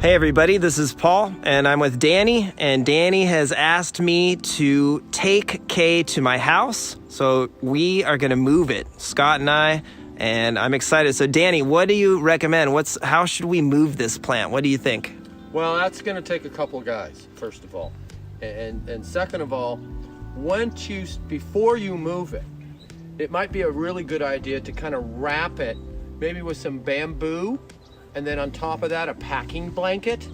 Hey everybody, this is Paul, and I'm with Danny, and Danny has asked me to take Kay to my house, so we are going to move it, Scott and I, and I'm excited. So Danny, what do you recommend? How should we move this plant? What do you think? Well, that's going to take a couple guys, first of all, and second of all, before you move it, it might be a really good idea to kind of wrap it, maybe with some bamboo, and then on top of that, a packing blanket.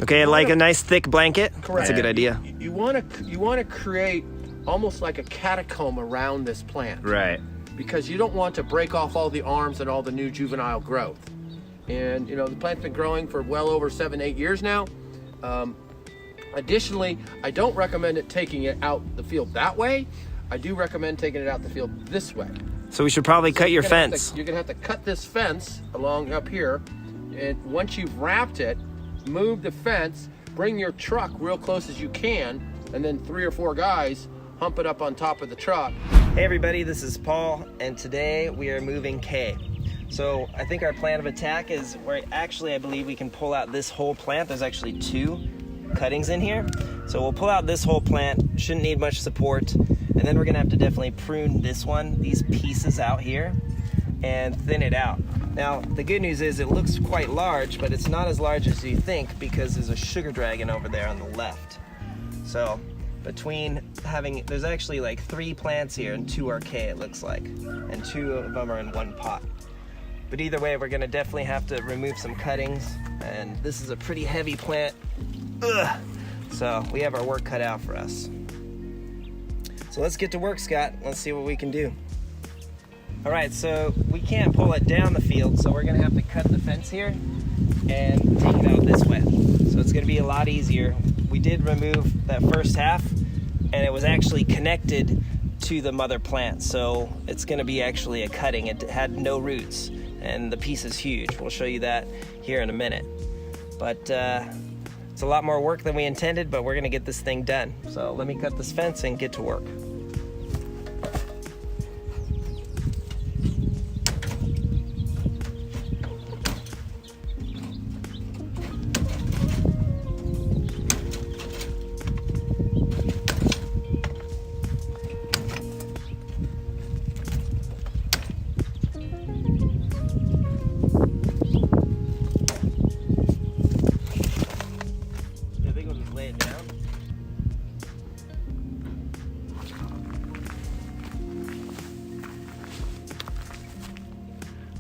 Okay, like a nice thick blanket? Correct. That's a good idea. You want to create almost like a catacomb around this plant. Right. Because you don't want to break off all the arms and all the new juvenile growth. And you know, the plant's been growing for well over 7-8 years now. Additionally, I don't recommend taking it out the field that way. I do recommend taking it out the field this way. So we should probably cut your fence. You're gonna have to cut this fence along up here, and once you've wrapped it, move the fence, bring your truck real close as you can, and then 3 or 4 guys hump it up on top of the truck. Hey everybody, this is Paul, and today we are moving Kay. So I think our plan of attack is I believe we can pull out this whole plant. There's actually 2 cuttings in here. So we'll pull out this whole plant, shouldn't need much support, and then we're gonna have to definitely prune these pieces out here, and thin it out. Now, the good news is it looks quite large, but it's not as large as you think because there's a sugar dragon over there on the left. So there's actually like 3 plants here and 2 are Kay, it looks like, and 2 of them are in one pot. But either way, we're gonna definitely have to remove some cuttings, and this is a pretty heavy plant. Ugh. So we have our work cut out for us. So let's get to work, Scott. Let's see what we can do. All right, so we can't pull it down the field, so we're gonna have to cut the fence here and take it out this way. So it's gonna be a lot easier. We did remove that first half, and it was actually connected to the mother plant, so it's gonna be actually a cutting. It had no roots, and the piece is huge. We'll show you that here in a minute. But it's a lot more work than we intended, but we're gonna get this thing done. So let me cut this fence and get to work.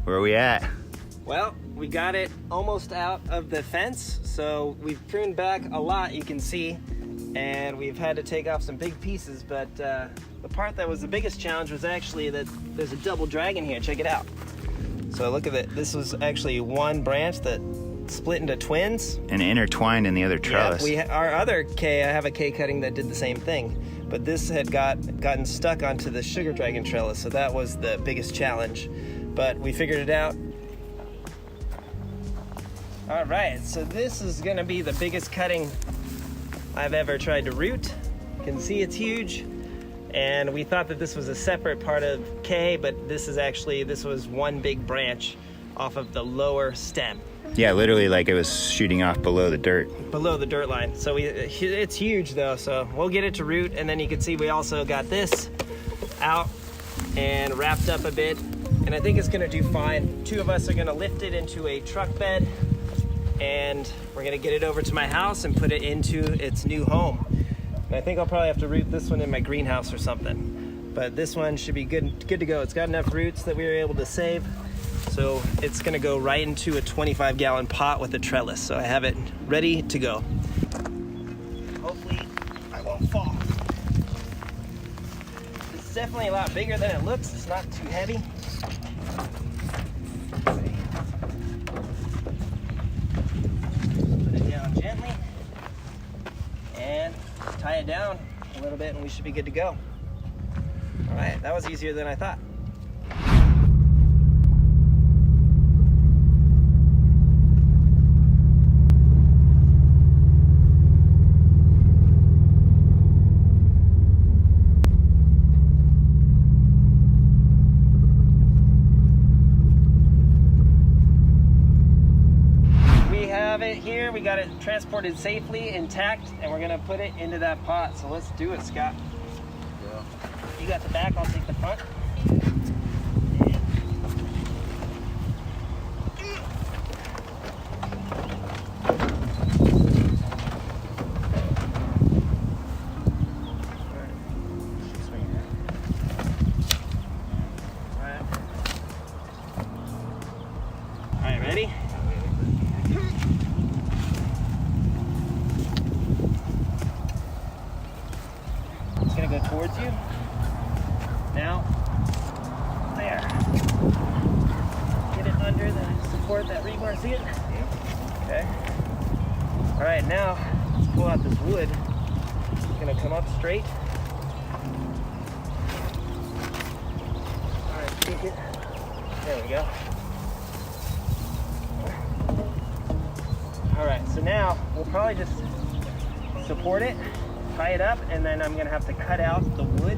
Where are we at? Well, we got it almost out of the fence, so we've pruned back a lot, you can see, and we've had to take off some big pieces, but the part that was the biggest challenge was actually that there's a double dragon here. Check it out. So look at it. This was actually one branch that split into twins. And intertwined in the other trellis. Yeah, our other Kay, I have a Kay cutting that did the same thing, but this had gotten stuck onto the sugar dragon trellis, so that was the biggest challenge. But we figured it out. All right, so this is gonna be the biggest cutting I've ever tried to root. You can see it's huge. And we thought that this was a separate part of Kay, but this was one big branch off of the lower stem. Yeah, literally like it was shooting off below the dirt. Below the dirt line. So it's huge though, so we'll get it to root, and then you can see we also got this out and wrapped up a bit. And I think it's gonna do fine. 2 of us are gonna lift it into a truck bed, and we're gonna get it over to my house and put it into its new home. And I think I'll probably have to root this one in my greenhouse or something. But this one should be good to go. It's got enough roots that we were able to save. So it's gonna go right into a 25-gallon pot with a trellis. So I have it ready to go. Hopefully I won't fall. It's definitely a lot bigger than it looks. It's not too heavy. Put it down gently and tie it down a little bit, and we should be good to go. All right, that was easier than I thought. We have it it here. We got it transported safely, intact, and we're gonna put it into that pot. So let's do it, Scott. Yeah. You got the back, I'll take the front. All right, ready? It's gonna go towards you. Now, there. Get it under the support, that rebar, see it? Okay. All right, now, let's pull out this wood. It's gonna come up straight. All right, take it. There we go. All right, so now we'll probably just support it, tie it up, and then I'm gonna have to cut out the wood.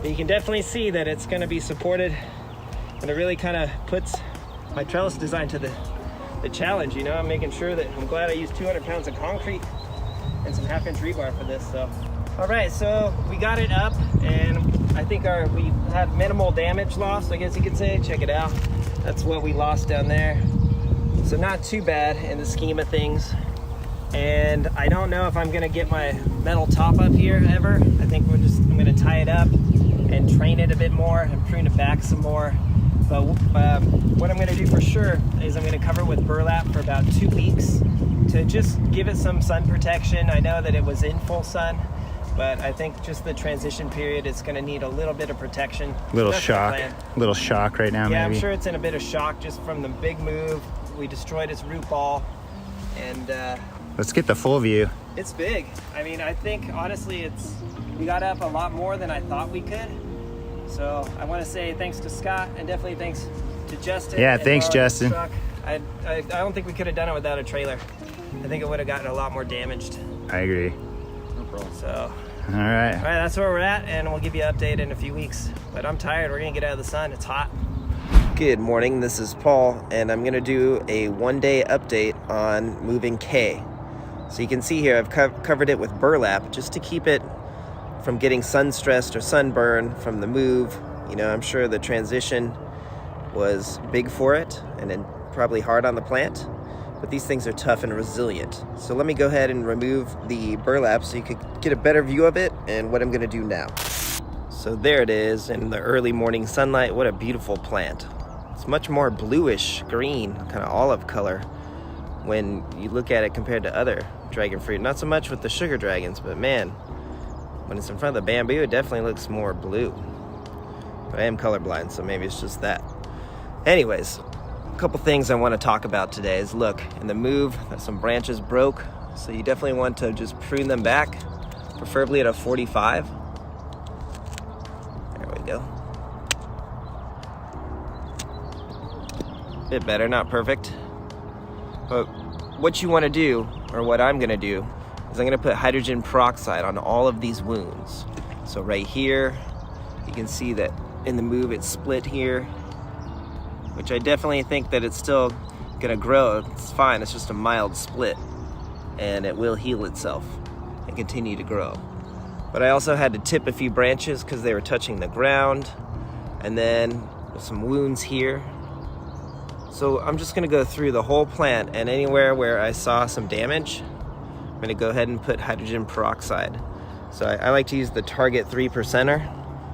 But you can definitely see that it's gonna be supported, and it really kind of puts my trellis design to the challenge, you know? I'm making sure that, I'm glad I used 200 pounds of concrete and some 1/2 inch rebar for this, so. All right, so we got it up, and I think we have minimal damage loss, I guess you could say. Check it out. That's what we lost down there. So not too bad in the scheme of things. And I don't know if I'm gonna get my metal top up here ever. I think I'm gonna tie it up and train it a bit more and prune it back some more. But what I'm gonna do for sure is I'm gonna cover it with burlap for about 2 weeks to just give it some sun protection. I know that it was in full sun, but I think just the transition period is gonna need a little bit of protection. Little That's my shock. plan. Little shock right now, Yeah, maybe. I'm sure it's in a bit of shock just from the big move. We destroyed its root ball, and Let's get the full view. it's big. I mean, I think honestly we got up a lot more than I thought we could. So I want to say thanks to Scott, and definitely thanks to Justin. Yeah, and thanks, borrowing his Justin. truck. I don't think we could have done it without a trailer. I think it would have gotten a lot more damaged. I agree. No problem. So, All right. all right, that's where we're at, and we'll give you an update in a few weeks. But I'm tired. We're gonna get out of the sun. It's hot. Good morning. This is Paul, and I'm gonna do a one-day update on moving K. So you can see here, I've covered it with burlap just to keep it from getting sun stressed or sunburn from the move. You know, I'm sure the transition was big for it and then probably hard on the plant, but these things are tough and resilient. So let me go ahead and remove the burlap so you could get a better view of it and what I'm gonna do now. So there it is in the early morning sunlight. What a beautiful plant. It's much more bluish green, kind of olive color when you look at it compared to other dragon fruit. Not so much with the sugar dragons, but man, when it's in front of the bamboo, it definitely looks more blue. But I am colorblind, so maybe it's just that. Anyways, a couple things I want to talk about today is, look, in the move, some branches broke, so you definitely want to just prune them back, preferably at a 45. There we go. Bit better, not perfect. But what you want to do, or what I'm going to do, is I'm going to put hydrogen peroxide on all of these wounds. So right here, you can see that in the move it's split here, which I definitely think that it's still going to grow. It's fine, it's just a mild split, and it will heal itself and continue to grow. But I also had to tip a few branches because they were touching the ground, and then there's some wounds here. So I'm just gonna go through the whole plant, and anywhere where I saw some damage, I'm gonna go ahead and put hydrogen peroxide. So I like to use the Target 3%er.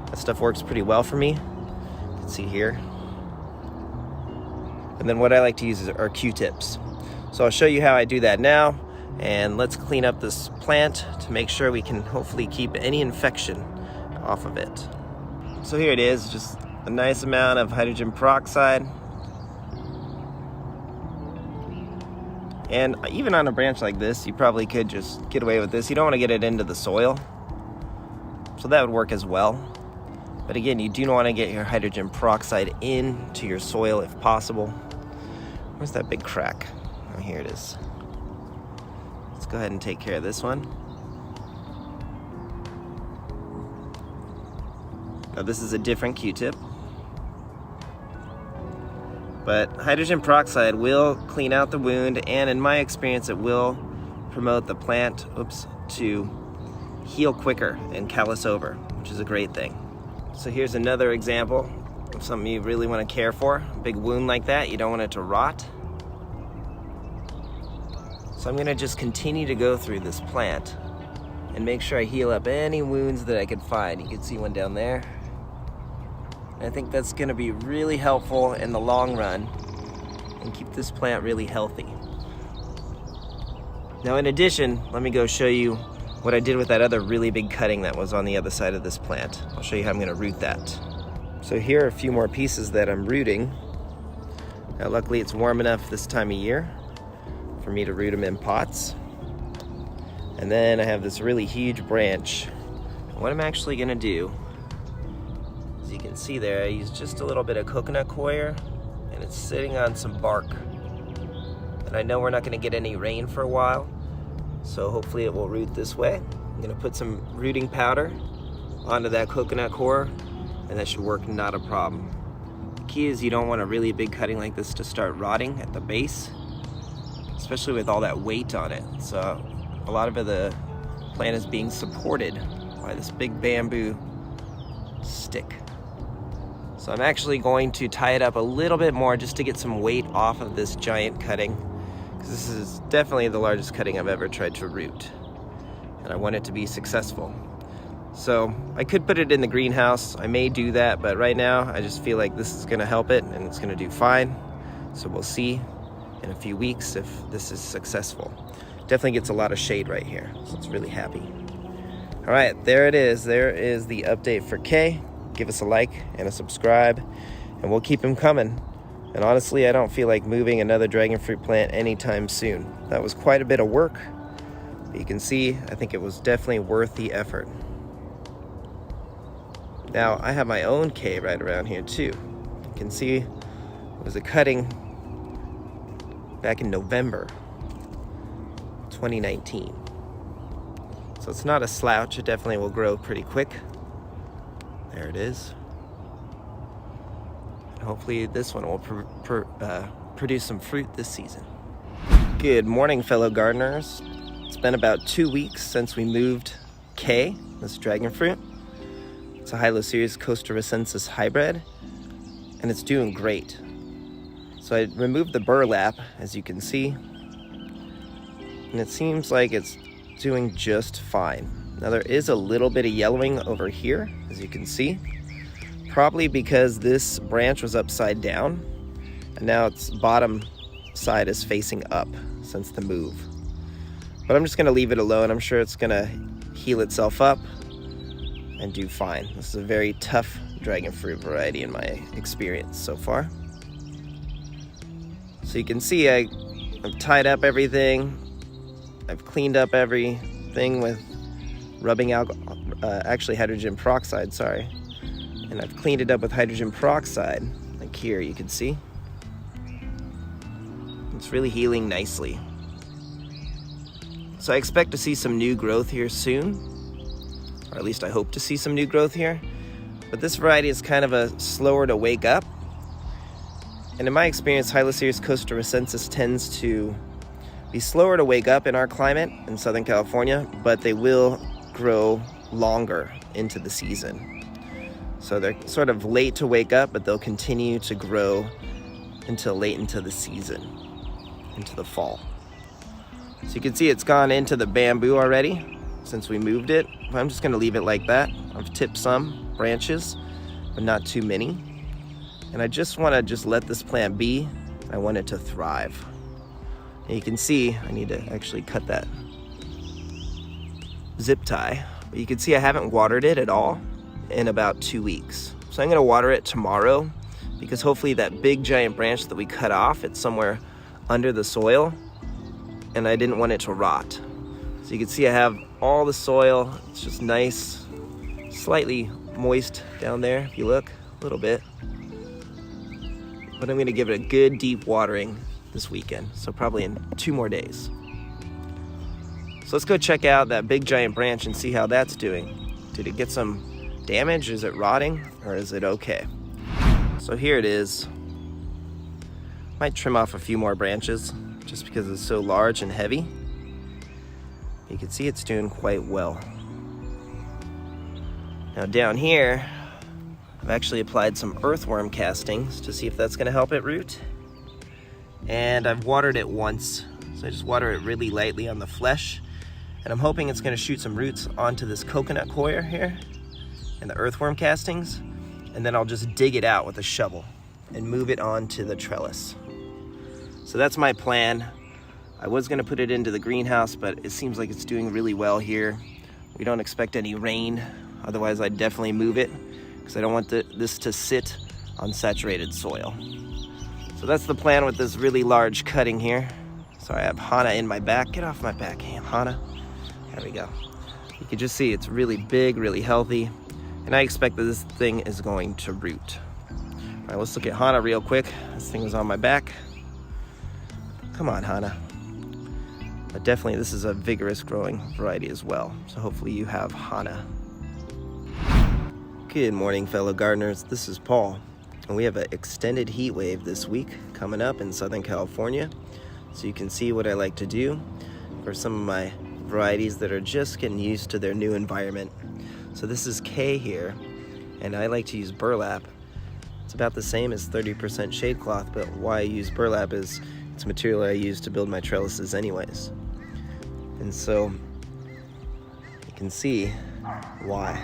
That stuff works pretty well for me. You can see here. And then what I like to use are Q-tips. So I'll show you how I do that now, and let's clean up this plant to make sure we can hopefully keep any infection off of it. So here it is, just a nice amount of hydrogen peroxide. And even on a branch like this, you probably could just get away with this. You don't want to get it into the soil, so that would work as well. But again, you do want to get your hydrogen peroxide into your soil if possible. Where's that big crack? Oh, here it is. Let's go ahead and take care of this one. Now this is a different Q-tip. But hydrogen peroxide will clean out the wound, and in my experience, it will promote the plant, to heal quicker and callus over, which is a great thing. So here's another example of something you really want to care for. A big wound like that, you don't want it to rot. So I'm gonna just continue to go through this plant and make sure I heal up any wounds that I could find. You can see one down there. And I think that's gonna be really helpful in the long run and keep this plant really healthy. Now in addition, let me go show you what I did with that other really big cutting that was on the other side of this plant. I'll show you how I'm gonna root that. So here are a few more pieces that I'm rooting. Now luckily it's warm enough this time of year for me to root them in pots. And then I have this really huge branch. What I'm actually gonna do, as you can see there, I use just a little bit of coconut coir, and it's sitting on some bark. And I know we're not gonna get any rain for a while, so hopefully it will root this way. I'm gonna put some rooting powder onto that coconut coir, and that should work not a problem. The key is you don't want a really big cutting like this to start rotting at the base, especially with all that weight on it. So a lot of the plant is being supported by this big bamboo stick. So I'm actually going to tie it up a little bit more just to get some weight off of this giant cutting, because this is definitely the largest cutting I've ever tried to root, and I want it to be successful. So I could put it in the greenhouse, I may do that, but right now I just feel like this is gonna help it and it's gonna do fine. So we'll see in a few weeks if this is successful. Definitely gets a lot of shade right here, so it's really happy. All right, there it is. There is the update for Kay. Give us a like and a subscribe, and we'll keep them coming. And honestly, I don't feel like moving another dragon fruit plant anytime soon. That was quite a bit of work, but you can see, I think it was definitely worth the effort. Now, I have my own Kay right around here too. You can see it was a cutting back in November 2019. So it's not a slouch, it definitely will grow pretty quick. There it is. And hopefully this one will produce some fruit this season. Good morning, fellow gardeners. It's been about 2 weeks since we moved Kay, this dragon fruit. It's a Hylocereus costarricensis hybrid, and it's doing great. So I removed the burlap, as you can see, and it seems like it's doing just fine. Now there is a little bit of yellowing over here, as you can see, probably because this branch was upside down, and now its bottom side is facing up since the move. But I'm just gonna leave it alone. I'm sure it's gonna heal itself up and do fine. This is a very tough dragon fruit variety in my experience so far. So you can see I've tied up everything. I've cleaned up everything with rubbing alcohol, actually hydrogen peroxide, sorry. And I've cleaned it up with hydrogen peroxide, like here you can see. It's really healing nicely. So I expect to see some new growth here soon, or at least I hope to see some new growth here. But this variety is kind of a slower to wake up. And in my experience, Hylocereus costarricensis tends to be slower to wake up in our climate in Southern California, but they will grow longer into the season. So they're sort of late to wake up, but they'll continue to grow until late into the season, into the fall. So you can see it's gone into the bamboo already since we moved it. I'm just gonna leave it like that. I've tipped some branches, but not too many. And I just wanna let this plant be. I want it to thrive. And you can see, I need to actually cut that zip tie. But you can see I haven't watered it at all in about 2 weeks. So I'm gonna water it tomorrow, because hopefully that big giant branch that we cut off, it's somewhere under the soil, and I didn't want it to rot. So you can see I have all the soil. It's just nice, slightly moist down there if you look, a little bit. But I'm gonna give it a good deep watering this weekend, so probably in 2 more days. So let's go check out that big giant branch and see how that's doing. Did it get some damage? Is it rotting, or is it okay? So here it is. Might trim off a few more branches just because it's so large and heavy. You can see it's doing quite well. Now down here, I've actually applied some earthworm castings to see if that's gonna help it root. And I've watered it once, so I just water it really lightly on the flesh. And I'm hoping it's gonna shoot some roots onto this coconut coir here and the earthworm castings. And then I'll just dig it out with a shovel and move it onto the trellis. So that's my plan. I was gonna put it into the greenhouse, but it seems like it's doing really well here. We don't expect any rain, otherwise I'd definitely move it because I don't want this to sit on saturated soil. So that's the plan with this really large cutting here. So I have Hana in my back. Get off my back, Hana. There we go. You can just see it's really big, really healthy, and I expect that this thing is going to root. All right, let's look at Hana real quick. This thing was on my back. Come on, Hana. But definitely this is a vigorous growing variety as well. So hopefully you have Hana. Good morning, fellow gardeners. This is Paul, and we have an extended heat wave this week coming up in Southern California. So you can see what I like to do for some of my varieties that are just getting used to their new environment. So this is K here, and I like to use burlap. It's about the same as 30% shade cloth, but why I use burlap is it's material I use to build my trellises anyways. And so you can see why.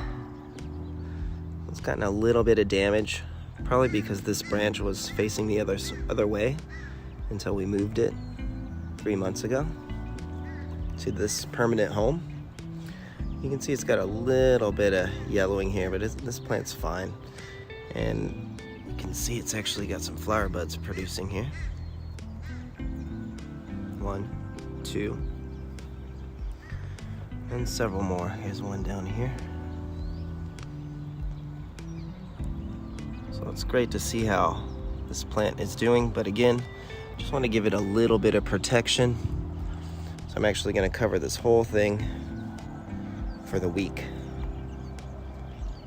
It's gotten a little bit of damage, probably because this branch was facing the other way until we moved it 3 months ago to this permanent home. You can see it's got a little bit of yellowing here, but this plant's fine. And you can see it's actually got some flower buds producing here. 1, 2, and several more. Here's one down here. So it's great to see how this plant is doing, but again, just want to give it a little bit of protection. So I'm actually going to cover this whole thing for the week,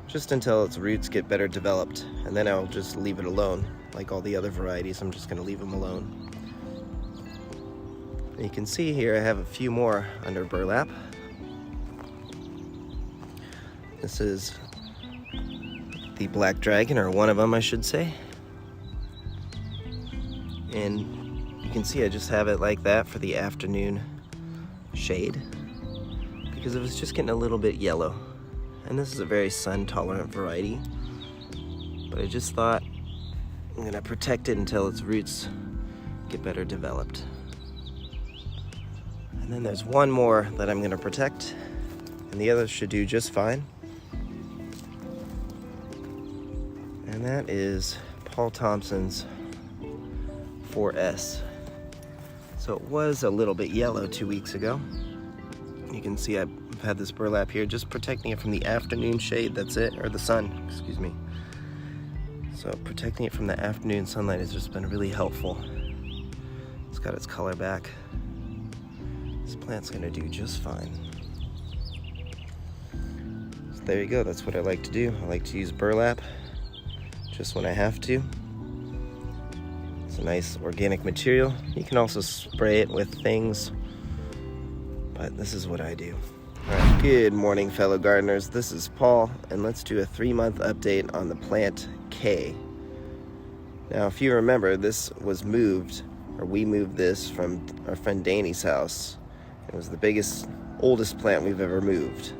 just until its roots get better developed, and then I'll just leave it alone. Like all the other varieties, I'm just going to leave them alone. And you can see here I have a few more under burlap. This is the black dragon, or one of them I should say. And you can see I just have it like that for the afternoon shade because it was just getting a little bit yellow. And this is a very sun tolerant variety, but I just thought I'm gonna protect it until its roots get better developed. And then there's one more that I'm gonna protect, and the others should do just fine. And that is Paul Thompson's 4S. So it was a little bit yellow 2 weeks ago. You can see I've had this burlap here just protecting it from the afternoon shade, that's it, or the sun, excuse me. So protecting it from the afternoon sunlight has just been really helpful. It's got its color back. This plant's gonna do just fine. So there you go, that's what I like to do. I like to use burlap just when I have to. It's a nice organic material. You can also spray it with things, but this is what I do. All right, good morning, fellow gardeners. This is Paul, and let's do a 3-month update on the plant K. Now, if you remember, this was moved, or we moved this from our friend Danny's house. It was the biggest, oldest plant we've ever moved.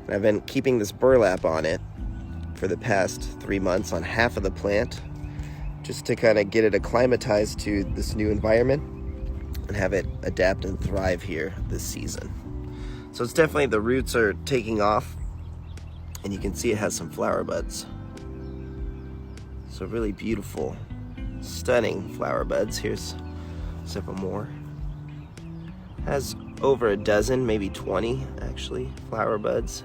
And I've been keeping this burlap on it for the past 3 months on half of the plant, just to kind of get it acclimatized to this new environment and have it adapt and thrive here this season. So it's definitely, the roots are taking off, and you can see it has some flower buds. So really beautiful, stunning flower buds. Here's several more. Has over a dozen, maybe 20 actually, flower buds.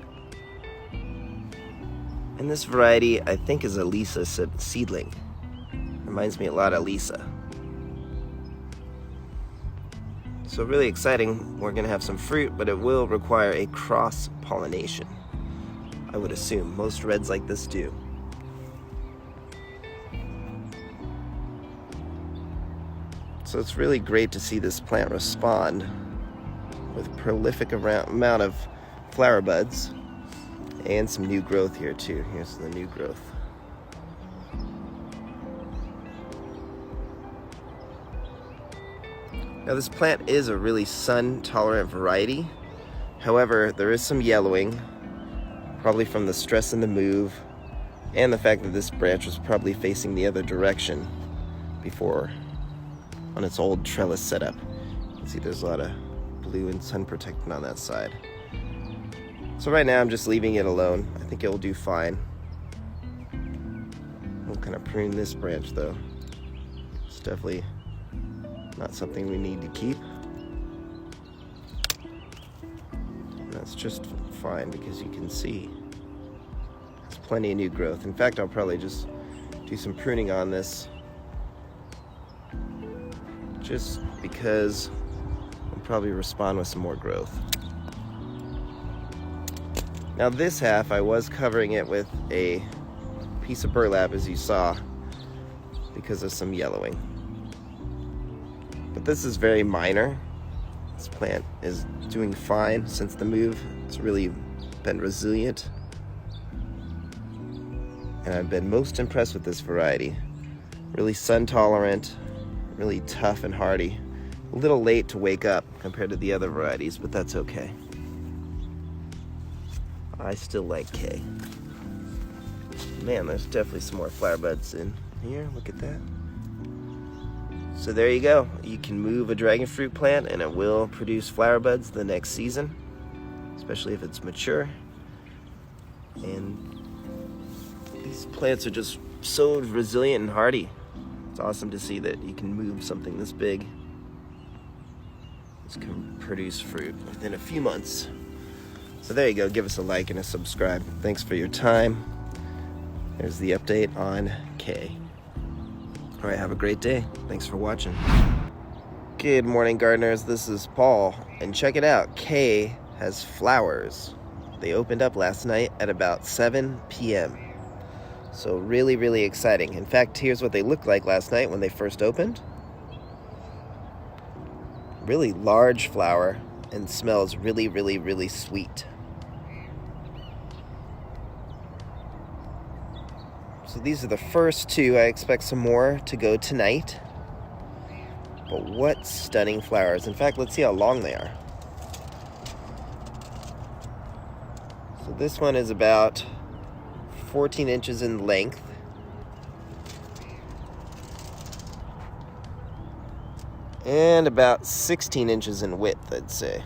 And this variety, I think, is a Lisa seedling. Reminds me a lot of Lisa. So really exciting. We're gonna have some fruit, but it will require a cross-pollination, I would assume. Most reds like this do. So it's really great to see this plant respond with prolific amount of flower buds and some new growth here too. Here's the new growth. Now this plant is a really sun-tolerant variety. However, there is some yellowing, probably from the stress in the move, and the fact that this branch was probably facing the other direction before on its old trellis setup. You can see there's a lot of blue and sun protectant on that side. So right now I'm just leaving it alone. I think it will do fine. We'll kind of prune this branch though. It's definitely not something we need to keep. And that's just fine because you can see there's plenty of new growth. In fact, I'll probably just do some pruning on this just because I'll probably respond with some more growth. Now this half, I was covering it with a piece of burlap, as you saw, because of some yellowing. But this is very minor. This plant is doing fine since the move. It's really been resilient. And I've been most impressed with this variety. Really sun tolerant, really tough and hardy. A little late to wake up compared to the other varieties, but that's okay. I still like K. Man, there's definitely some more flower buds in here. Look at that. So there you go. You can move a dragon fruit plant and it will produce flower buds the next season, especially if it's mature. And these plants are just so resilient and hardy. It's awesome to see that you can move something this big. This can produce fruit within a few months. So there you go. Give us a like and a subscribe. Thanks for your time. There's the update on K. All right, have a great day. Thanks for watching. Good morning, gardeners. This is Paul, and check it out. K has flowers. They opened up last night at about 7 p.m. So really, really exciting. In fact, here's what they looked like last night when they first opened. Really large flower and smells really, really, really sweet. So these are the first two. I expect some more to go tonight. But what stunning flowers. In fact, let's see how long they are. So this one is about 14 inches in length. And about 16 inches in width, I'd say.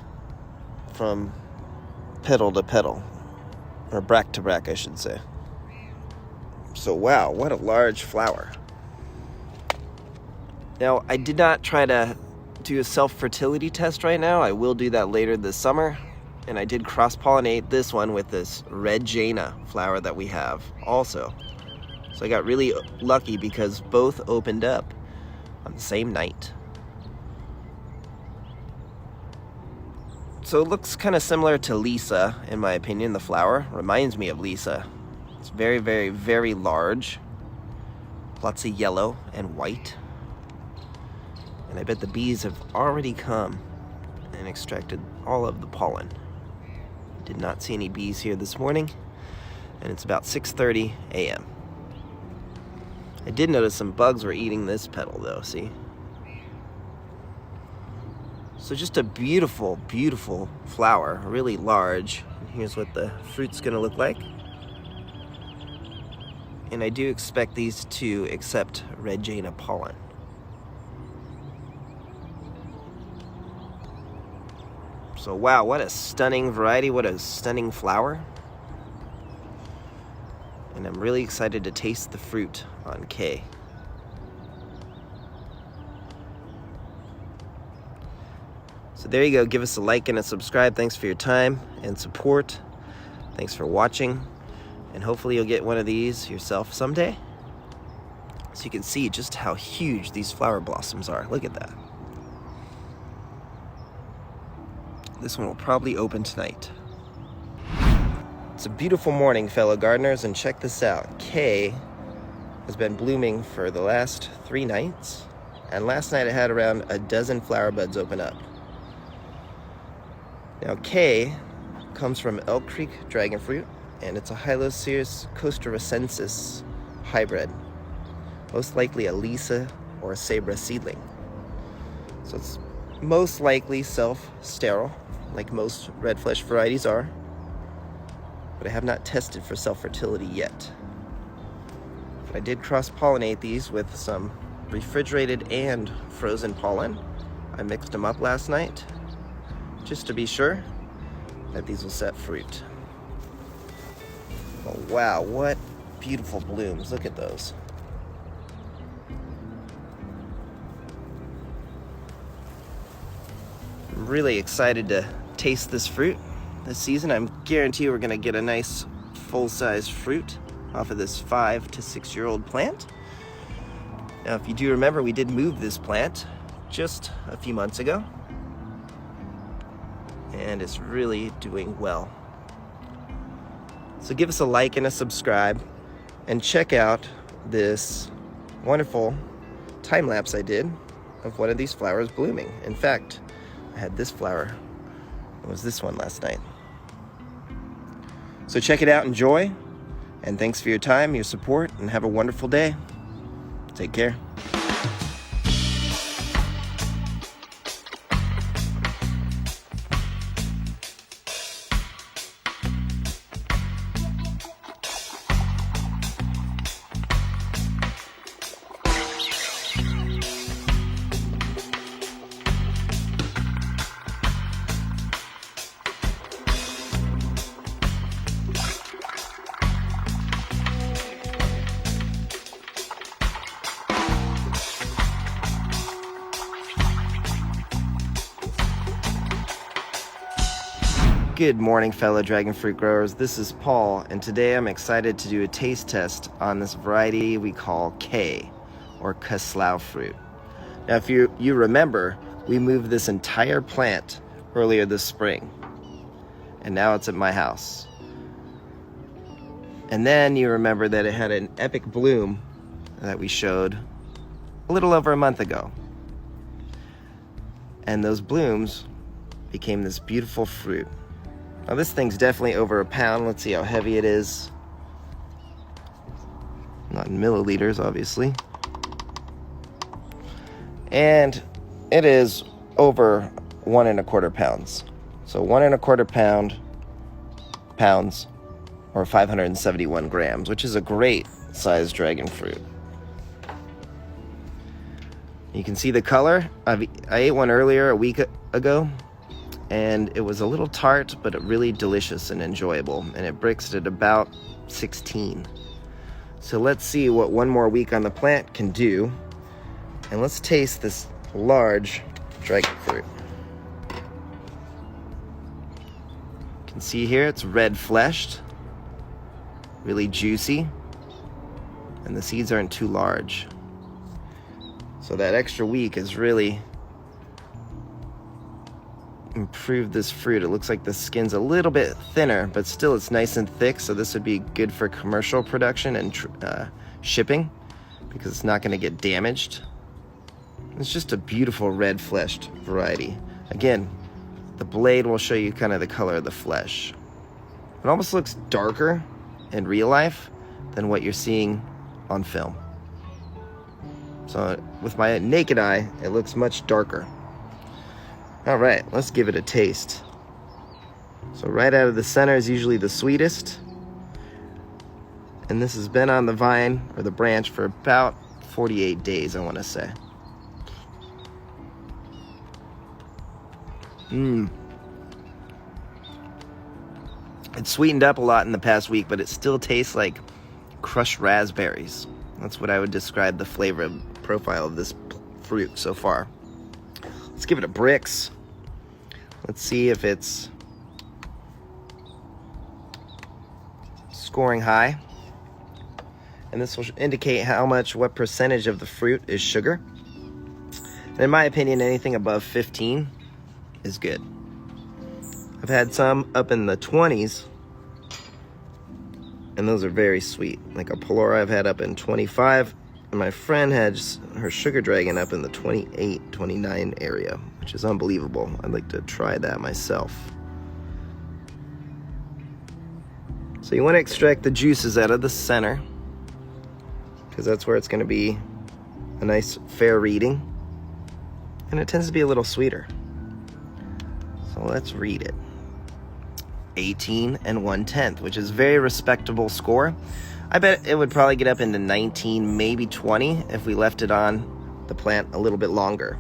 From petal to petal. Or bract to bract, I should say. So wow, what a large flower. Now, I did not try to do a self-fertility test right now. I will do that later this summer. And I did cross-pollinate this one with this red Jaina flower that we have also. So I got really lucky because both opened up on the same night. So it looks kind of similar to Lisa, in my opinion. The flower reminds me of Lisa. It's very, very, very large. Lots of yellow and white. And I bet the bees have already come and extracted all of the pollen. Did not see any bees here this morning, and it's about 6:30 a.m. I did notice some bugs were eating this petal though, see? So just a beautiful, beautiful flower, really large. Here's what the fruit's gonna look like. And I do expect these to accept red Jaina pollen. So wow, what a stunning variety, what a stunning flower. And I'm really excited to taste the fruit on K. So there you go, give us a like and a subscribe. Thanks for your time and support. Thanks for watching. And hopefully you'll get one of these yourself someday. So you can see just how huge these flower blossoms are. Look at that. This one will probably open tonight. It's a beautiful morning, fellow gardeners, and check this out. K has been blooming for the last 3 nights. And last night I had around a dozen flower buds open up. Now K comes from Elk Creek dragon fruit, and it's a Hyloceus costarricensis hybrid. Most likely a Lisa or a Sabra seedling. So it's most likely self-sterile, like most red flesh varieties are, but I have not tested for self-fertility yet. But I did cross-pollinate these with some refrigerated and frozen pollen. I mixed them up last night, just to be sure that these will set fruit. Oh wow, what beautiful blooms, look at those. I'm really excited to taste this fruit this season. I guarantee we're gonna get a nice full-size fruit off of this 5 to 6 year old plant. Now, if you do remember, we did move this plant just a few months ago, and it's really doing well. So give us a like and a subscribe, and check out this wonderful time lapse I did of one of these flowers blooming. In fact, I had this flower. It was this one last night. So check it out, enjoy, and thanks for your time, your support, and have a wonderful day. Take care. Good morning, fellow dragon fruit growers. This is Paul, and today I'm excited to do a taste test on this variety we call K, or Kaslau fruit. Now, if you remember, we moved this entire plant earlier this spring, and now it's at my house. And then you remember that it had an epic bloom that we showed a little over a month ago. And those blooms became this beautiful fruit. Now this thing's definitely over a pound. Let's see how heavy it is. Not in milliliters, obviously. And it is over 1 1/4 pounds. So 1 1/4 pounds, or 571 grams, which is a great sized dragon fruit. You can see the color. I ate one earlier a week ago, and it was a little tart, but really delicious and enjoyable, and it Brixed at about 16. So let's see what one more week on the plant can do, and let's taste this large dragon fruit. You can see here it's red fleshed, really juicy, and the seeds aren't too large. So that extra week has really improved this fruit. It looks like the skin's a little bit thinner, but still it's nice and thick, so this would be good for commercial production and shipping, because it's not going to get damaged. It's just a beautiful red fleshed variety. Again, the blade will show you kind of the color of the flesh. It almost looks darker in real life than what you're seeing on film. So with my naked eye, it looks much darker. All right, let's give it a taste. So right out of the center is usually the sweetest. And this has been on the vine, or the branch, for about 48 days, I want to say. It's sweetened up a lot in the past week, but it still tastes like crushed raspberries. That's what I would describe the flavor profile of this fruit so far. Let's give it a Brix. Let's see if it's scoring high. And this will indicate what percentage of the fruit is sugar. And in my opinion, anything above 15 is good. I've had some up in the 20s, and those are very sweet. Like a Pelora I've had up in 25, And my friend had her sugar dragon up in the 28, 29 area, which is unbelievable. I'd like to try that myself. So you want to extract the juices out of the center, because that's where it's going to be a nice fair reading. And it tends to be a little sweeter. So let's read it. 18 and 1/10, which is a very respectable score. I bet it would probably get up into 19, maybe 20 if we left it on the plant a little bit longer.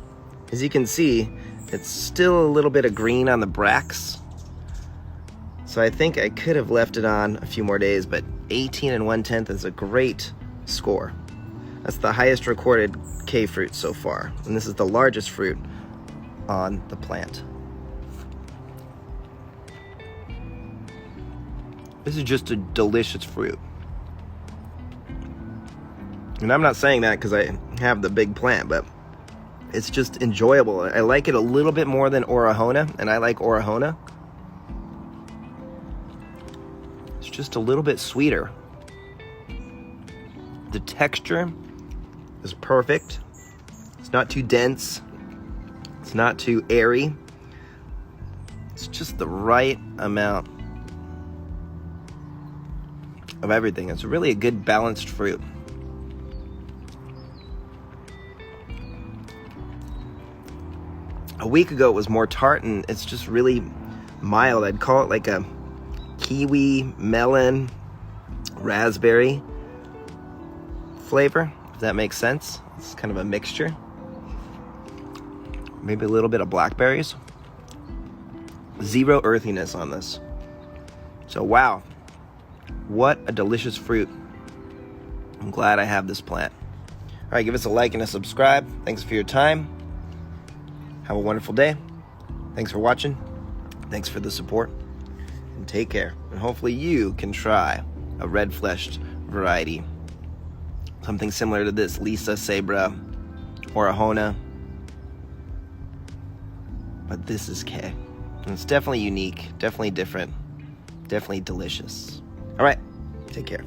As you can see, it's still a little bit of green on the bracts. So I think I could have left it on a few more days, but 18 and 1/10 is a great score. That's the highest recorded K fruit so far, and this is the largest fruit on the plant. This is just a delicious fruit. And I'm not saying that because I have the big plant, but it's just enjoyable. I like it a little bit more than Orahona, and I like Orahona. It's just a little bit sweeter. The texture is perfect. It's not too dense. It's not too airy. It's just the right amount of everything. It's really a good balanced fruit. A week ago it was more tart, and it's just really mild. I'd call it like a kiwi, melon, raspberry flavor, if that makes sense. It's kind of a mixture. Maybe a little bit of blackberries. Zero earthiness on this. So wow, what a delicious fruit. I'm glad I have this plant. All right, give us a like and a subscribe. Thanks for your time. Have a wonderful day. Thanks for watching. Thanks for the support. And take care. And hopefully you can try a red-fleshed variety. Something similar to this, Lisa, Sabra, Orahona. But this is K. And it's definitely unique, definitely different, definitely delicious. All right, take care.